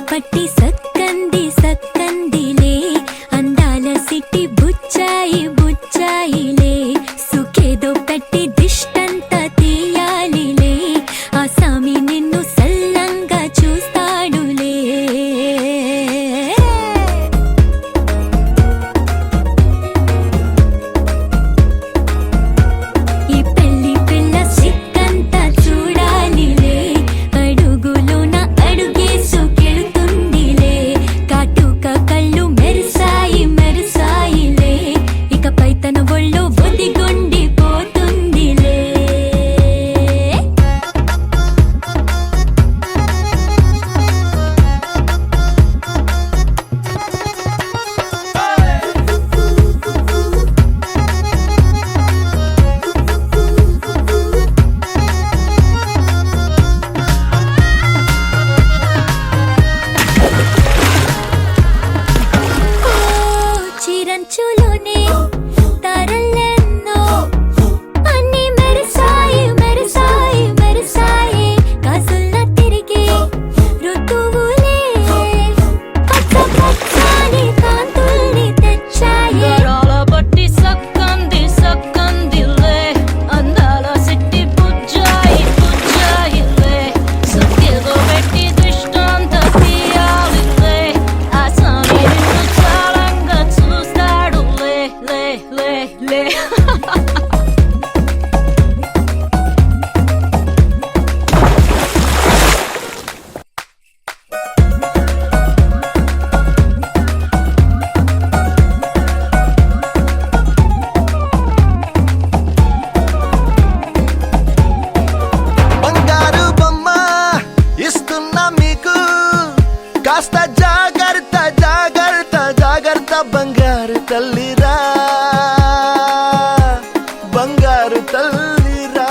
పట్టి సక్కంది సక్కందిలే అందాల సిట్టి బుచ్చాయి బుచ్చాయిలే సుఖేదో పెట్టి దిష్టంత తీయాలిలే ఆ సామి నిన్ను సల్లంగా చూస్తాడులే ఈ పెళ్లి పిల్ల సిక్కంతా చూడాలిలే అడుగులోన అడుగేసు కళ్ళు మెరిసాయి మెరిసాయిలే ఇకపై తన ఒళ్ళు ఒదిగొండి పోతుందిలే చిరంచులోనే తారలెన్నో అన్ని మెరిసాయి మెరిసాయి మెరిసాయి కాసుల్ల తిరిగి ఋతువులే పచ్చ పచ్చని కాంతుల్ని తెచ్చాయి గరాల బట్టి సక్కంది సక్కందిలే అందాల సిట్టి బుజ్జాయి బుజ్జాయిలే సుఖేదో పెట్టి దృష్టాంత తీయాలిలే ఆ సామి నిన్ను చాలంగా చూస్తాడు లే లే లే లే బంగారు బొమ్మ ఇస్తున్నా మీకు కాస్త జాగ్రత్త జాగ్రత్త జాగ్రత్త బంగారు తల్లిరా బంగారు తల్లిరా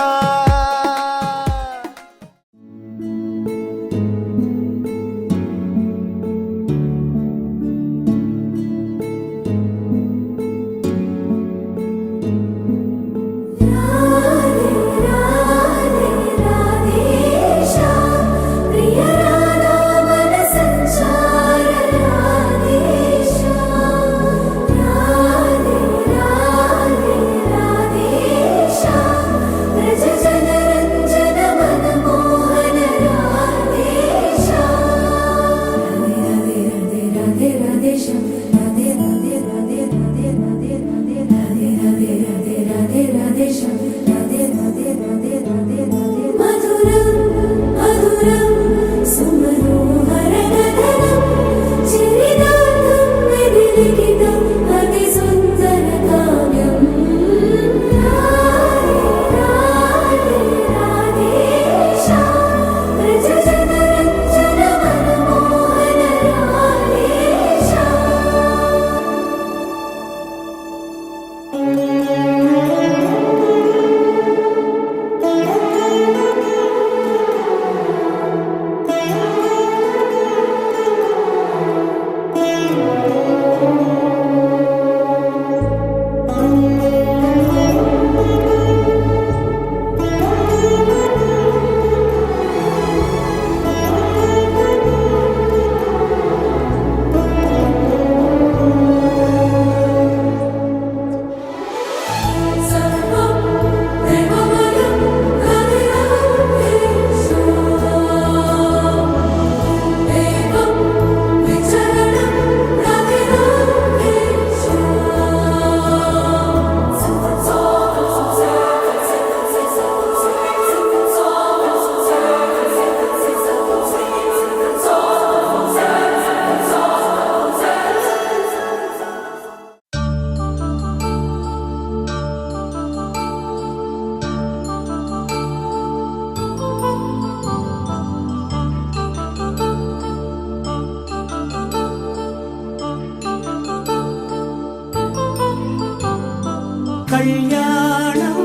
కళ్యాణం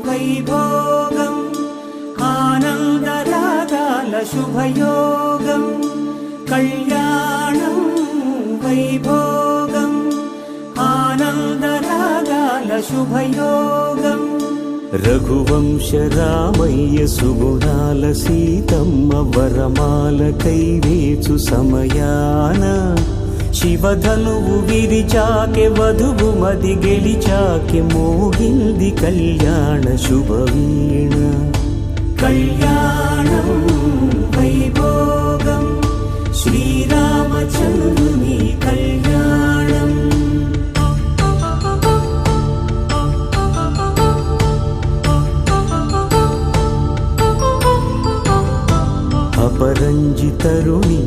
వైభోగం ఆనందం శుభయోగం కళ్యాణం వైభోగం ఆనందరాగాల శుభయోగం రఘువంశ రామయ్య సుగుణాల సీతమ్మ వరమాల కైవేచు సమయాన శివధనువు విరిచాకె వధువు మది గెలిచాకె మోగింది కళ్యాణ శుభవీణ కళ్యాణం వైభోగం శ్రీరామచంద్రుని కళ్యాణం అపరంజి తరుణి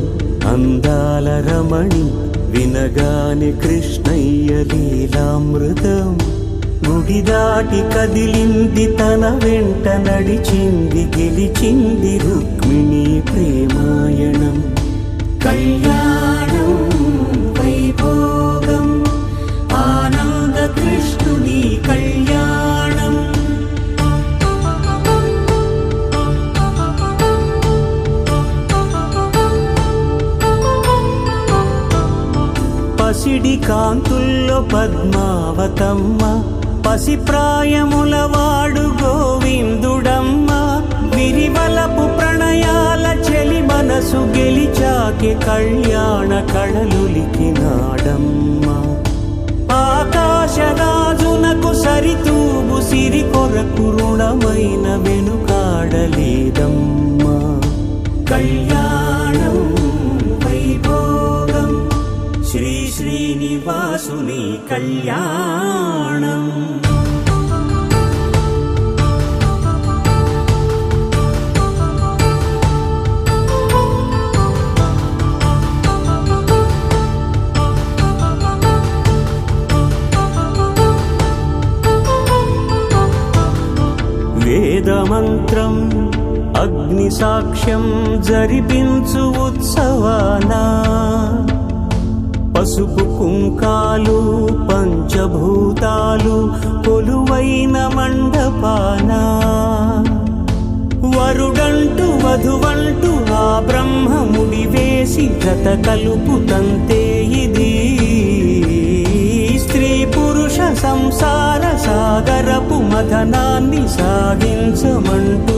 అందాల రమణి వినగానే కృష్ణయ్య లీలామృతం గుడి దాటి కదిలింది తన వెంట నడిచింది గెలిచింది రుక్మిణి ప్రేమాయణం కళ్యాణం వైభోగం ఆనంద కృష్ణుని కళ్యాణం పసిడి కాంతుల్లో పద్మావతమ్మ పసిప్రాయముల వాడు గోవిందుడమ్మ విరివలపు ప్రణయాల చెలి మనసు గెలిచాకే కళ్యాణ కళలులికినాడమ్మ ఆకాశరాజునకు సరితూగు సిరి కొరకు రుణమైన వెనుకాడలేదమ్మా కళ్యాణం వైభోగం శ్రీ శ్రీనివాసుని కళ్యాణం వేదమంత్రం అగ్ని సాక్ష్యం జరిపించు ఉత్సవానా పసుపు కుంకాలు పంచభూతాలు కొలువైన మండపాన వరుడంటూ వధువంటూ ఆ బ్రహ్మముడి వేసి జత కలుపుతంతే ఇది స్త్రీ పురుష సంసార సాగరపు మథనాన్ని సాగించమంటూ